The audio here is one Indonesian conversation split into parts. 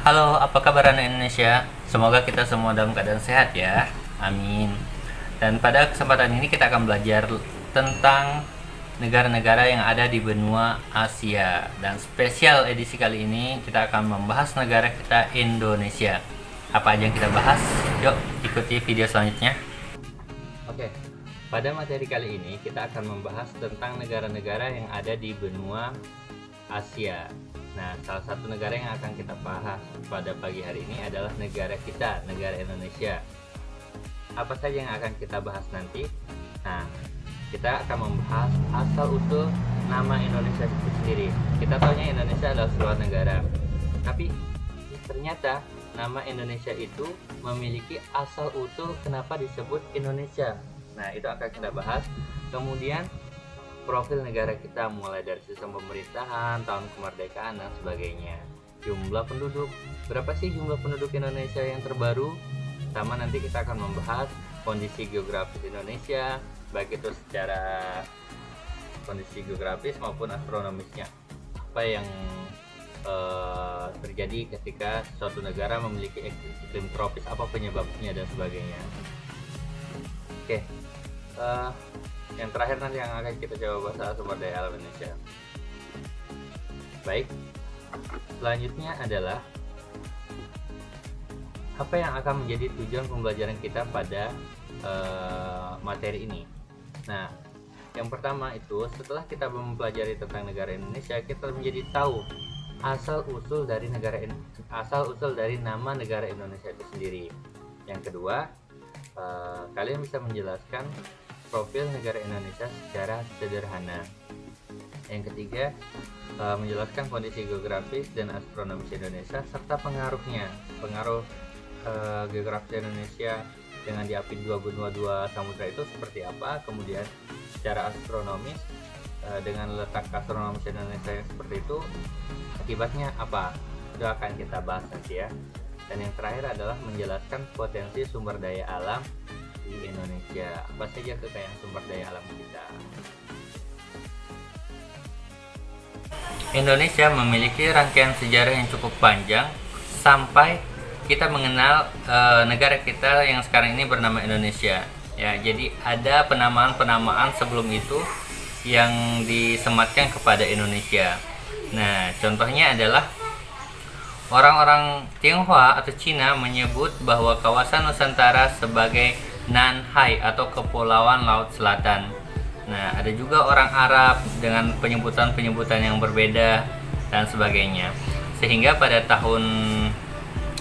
Halo, apa kabar anak Indonesia? Semoga kita semua dalam keadaan sehat ya. Amin. Dan pada kesempatan ini kita akan belajar tentang negara-negara yang ada di benua Asia. Dan spesial edisi kali ini kita akan membahas negara kita, Indonesia. Apa aja yang kita bahas? Yuk, ikuti video selanjutnya. Oke, pada materi kali ini kita akan membahas tentang negara-negara yang ada di benua Asia. Nah, salah satu negara yang akan kita bahas pada pagi hari ini adalah negara kita, negara Indonesia. Apa saja yang akan kita bahas nanti? Nah, kita akan membahas asal-usul nama Indonesia itu sendiri. Kita tahunya Indonesia adalah sebuah negara. Tapi ternyata nama Indonesia itu memiliki asal-usul kenapa disebut Indonesia. Nah, itu akan kita bahas. Kemudian profil negara kita mulai dari sistem pemerintahan, tahun kemerdekaan dan sebagainya. Jumlah penduduk, berapa sih jumlah penduduk Indonesia yang terbaru? Sama nanti kita akan membahas kondisi geografis Indonesia, baik itu secara kondisi geografis maupun astronomisnya. Apa yang terjadi ketika suatu negara memiliki iklim tropis, apa penyebabnya dan sebagainya. Oke. Yang terakhir nanti yang akan kita coba bahas sumber daya alam Indonesia. Baik, selanjutnya adalah apa yang akan menjadi tujuan pembelajaran kita pada materi ini. Nah, yang pertama itu setelah kita mempelajari tentang negara Indonesia, kita menjadi tahu asal usul dari nama negara Indonesia itu sendiri. Yang kedua, kalian bisa menjelaskan profil negara Indonesia secara sederhana. Yang ketiga, menjelaskan kondisi geografis dan astronomis Indonesia serta pengaruhnya. Pengaruh geografis Indonesia dengan diapit dua benua dua samudra itu seperti apa? Kemudian secara astronomis dengan letak astronomis Indonesia yang seperti itu, akibatnya apa? Itu akan kita bahas nanti ya. Dan yang terakhir adalah menjelaskan potensi sumber daya alam di Indonesia. Apa saja kekayaan sumber daya alam kita? Indonesia memiliki rangkaian sejarah yang cukup panjang sampai kita mengenal negara kita yang sekarang ini bernama Indonesia. Ya, jadi ada penamaan-penamaan sebelum itu yang disematkan kepada Indonesia. Nah, contohnya adalah orang-orang Tionghoa atau Cina menyebut bahwa kawasan Nusantara sebagai Nanhai atau Kepulauan Laut Selatan. Nah, ada juga orang Arab dengan penyebutan-penyebutan yang berbeda dan sebagainya. Sehingga pada tahun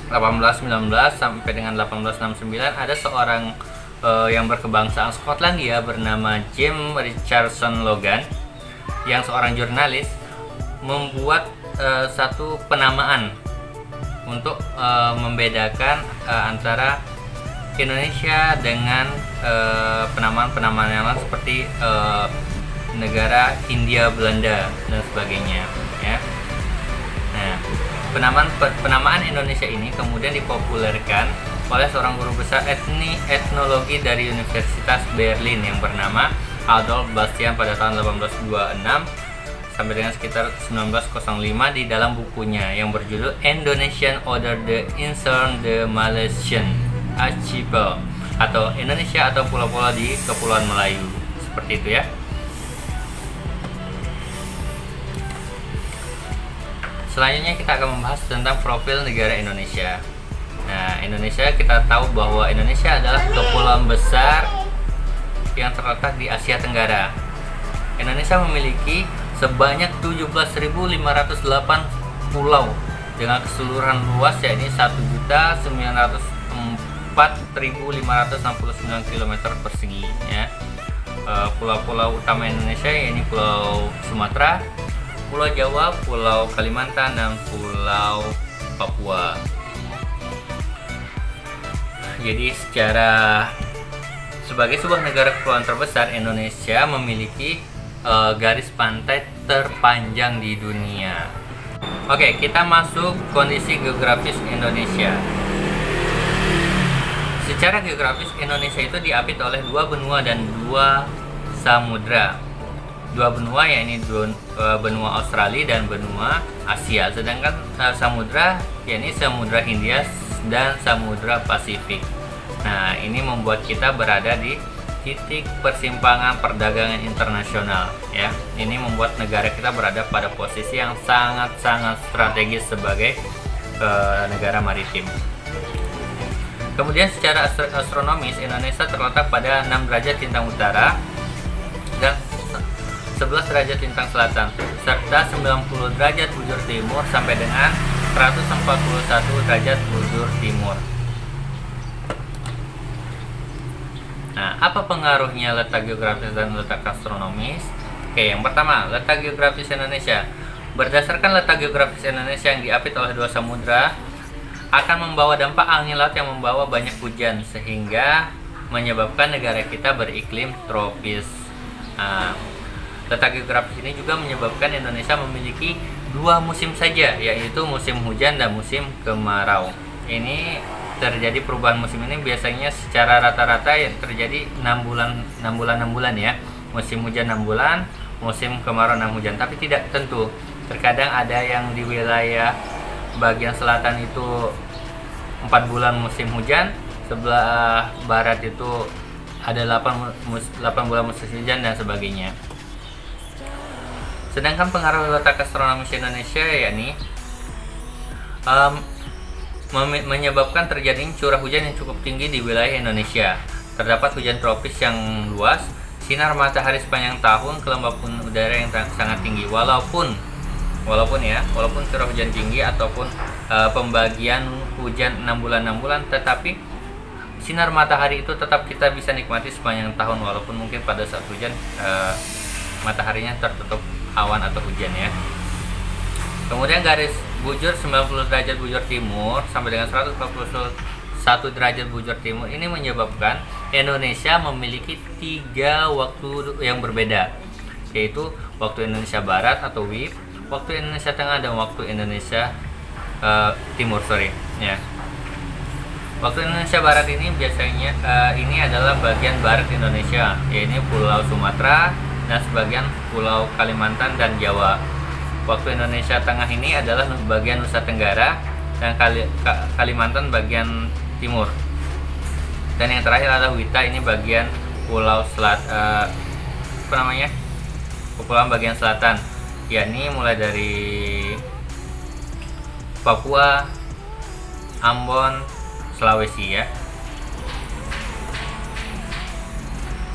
1819 sampai dengan 1869 ada seorang yang berkebangsaan Skotlandia bernama James Richardson Logan, yang seorang jurnalis, membuat satu penamaan untuk membedakan antara Indonesia dengan penamaan-penamaan yang lain seperti negara Hindia Belanda dan sebagainya ya. Nah, penamaan Indonesia ini kemudian dipopulerkan oleh seorang guru besar etnologi dari Universitas Berlin yang bernama Adolf Bastian pada tahun 1826 sampai dengan sekitar 1905 di dalam bukunya yang berjudul Indonesian Order the Eastern the Malaysian Archipel atau Indonesia atau pulau-pulau di Kepulauan Melayu, seperti itu ya. Selanjutnya kita akan membahas tentang profil negara Indonesia. Nah, Indonesia kita tahu bahwa Indonesia adalah kepulauan besar yang terletak di Asia Tenggara. Indonesia memiliki sebanyak 17.508 pulau dengan keseluruhan luas yakni 1.904.569 km persegi ya. Pulau-pulau utama Indonesia yakni Pulau Sumatera, Pulau Jawa, Pulau Kalimantan dan Pulau Papua. Jadi sebagai sebuah negara kepulauan terbesar, Indonesia memiliki garis pantai terpanjang di dunia. Oke, kita masuk kondisi geografis Indonesia. Secara geografis Indonesia itu diapit oleh dua benua dan dua samudra. dua benua, yakni benua Australia dan benua Asia. Sedangkan samudra yakni Samudra Hindia dan Samudra Pasifik. Nah, ini membuat kita berada di titik persimpangan perdagangan internasional ya. Ini membuat negara kita berada pada posisi yang sangat-sangat strategis sebagai negara maritim. Kemudian secara astronomis, Indonesia terletak pada 6 derajat lintang utara dan 11 derajat lintang selatan, serta 90 derajat bujur timur sampai dengan 141 derajat bujur timur. Nah, apa pengaruhnya letak geografis dan letak astronomis? Oke, yang pertama, letak geografis Indonesia. Berdasarkan letak geografis Indonesia yang diapit oleh dua samudra, akan membawa dampak angin laut yang membawa banyak hujan, sehingga menyebabkan negara kita beriklim tropis. Nah, letak geografis ini juga menyebabkan Indonesia memiliki 2 musim saja, yaitu musim hujan dan musim kemarau. Ini terjadi perubahan musim ini biasanya secara rata-rata yang terjadi 6 bulan ya. Musim hujan 6 bulan, musim kemarau 6 hujan, tapi tidak tentu. Terkadang ada yang di wilayah bagian selatan itu 4 bulan musim hujan, sebelah barat itu ada 8 bulan musim hujan dan sebagainya. Sedangkan pengaruh letak astronomis Indonesia yakni menyebabkan terjadinya curah hujan yang cukup tinggi di wilayah Indonesia. Terdapat hujan tropis yang luas, sinar matahari sepanjang tahun, kelembapan udara yang sangat tinggi. Walaupun curah hujan tinggi ataupun pembagian hujan 6 bulan, tetapi sinar matahari itu tetap kita bisa nikmati sepanjang tahun, walaupun mungkin pada saat hujan mataharinya tertutup awan atau hujan ya. Kemudian garis bujur 90 derajat bujur timur sampai dengan 141 derajat bujur timur ini menyebabkan Indonesia memiliki 3 waktu yang berbeda, yaitu waktu Indonesia Barat atau WIB, waktu Indonesia Tengah, dan waktu Indonesia Timur ya. Waktu Indonesia Barat ini biasanya ini adalah bagian barat Indonesia, yaitu Pulau Sumatera dan sebagian Pulau Kalimantan dan Jawa. Waktu Indonesia Tengah ini adalah bagian Nusa Tenggara dan Kalimantan bagian timur. Dan yang terakhir adalah Wita, ini bagian Pulau Kepulauan bagian selatan, yakni mulai dari Papua, Ambon, Sulawesi ya.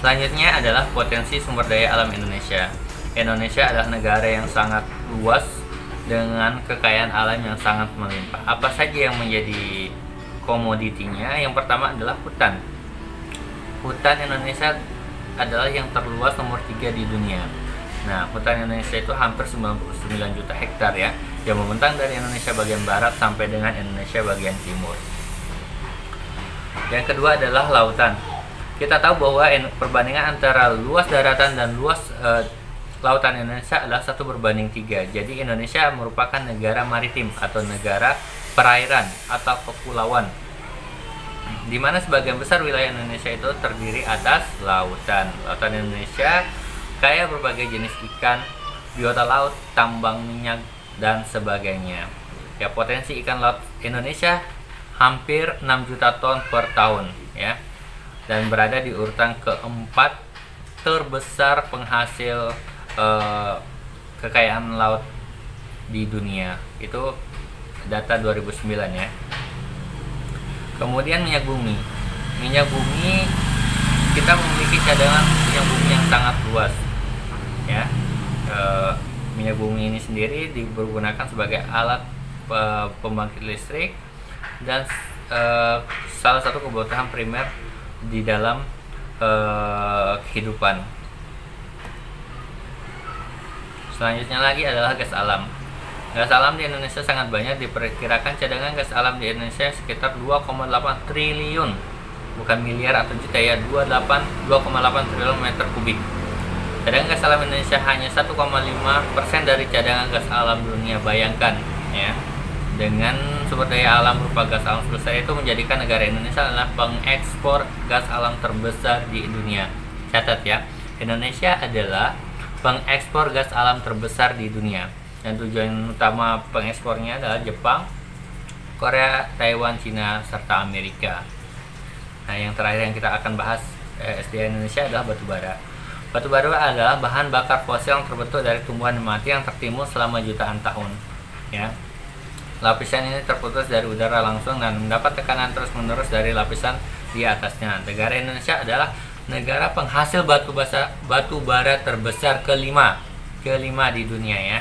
Selanjutnya adalah potensi sumber daya alam Indonesia. Indonesia adalah negara yang sangat luas dengan kekayaan alam yang sangat melimpah. Apa saja yang menjadi komoditinya? Yang pertama adalah hutan. Hutan Indonesia adalah yang terluas nomor 3 di dunia. Nah, hutan Indonesia itu hampir 99 juta hektar ya, yang membentang dari Indonesia bagian barat sampai dengan Indonesia bagian timur. Yang kedua adalah lautan. Kita tahu bahwa perbandingan antara luas daratan dan luas lautan Indonesia adalah 1:3. Jadi Indonesia merupakan negara maritim atau negara perairan atau kepulauan, di mana sebagian besar wilayah Indonesia itu terdiri atas lautan. Lautan Indonesia kaya berbagai jenis ikan, biota laut, tambang minyak, dan sebagainya. Ya, potensi ikan laut Indonesia hampir 6 juta ton per tahun ya, dan berada di urutan keempat terbesar penghasil kekayaan laut di dunia. Itu data 2009 ya. Kemudian minyak bumi. Minyak bumi, kita memiliki cadangan minyak bumi yang sangat luas ya. Minyak bumi ini sendiri digunakan sebagai alat pembangkit listrik dan salah satu kebutuhan primer di dalam kehidupan. Selanjutnya lagi adalah gas alam. Gas alam di Indonesia sangat banyak. Diperkirakan cadangan gas alam di Indonesia sekitar 2,8 triliun, bukan miliar atau juta ya, 2,8 triliun meter kubik. Cadangan gas alam Indonesia hanya 1,5% dari cadangan gas alam dunia. Bayangkan ya, dengan sumber daya alam berupa gas alam sebesar itu menjadikan negara Indonesia adalah pengekspor gas alam terbesar di dunia. Catat ya, Indonesia adalah pengekspor gas alam terbesar di dunia. Dan tujuan utama pengekspornya adalah Jepang, Korea, Taiwan, Cina, serta Amerika. Nah, yang terakhir yang kita akan bahas SDA Indonesia adalah batu bara. Batu bara adalah bahan bakar fosil yang terbentuk dari tumbuhan mati yang tertimbun selama jutaan tahun. Ya, lapisan ini terputus dari udara langsung dan mendapat tekanan terus-menerus dari lapisan di atasnya. Negara Indonesia adalah negara penghasil batu bara terbesar kelima di dunia ya.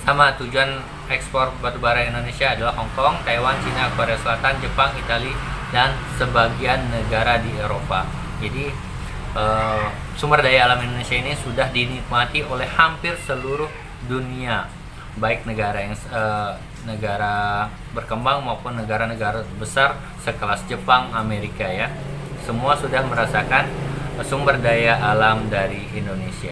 Sama tujuan ekspor batu bara Indonesia adalah Hong Kong, Taiwan, Cina, Korea Selatan, Jepang, Italia, dan sebagian negara di Eropa. Jadi sumber daya alam Indonesia ini sudah dinikmati oleh hampir seluruh dunia, baik negara berkembang maupun negara-negara besar sekelas Jepang, Amerika ya. Semua sudah merasakan sumber daya alam dari Indonesia.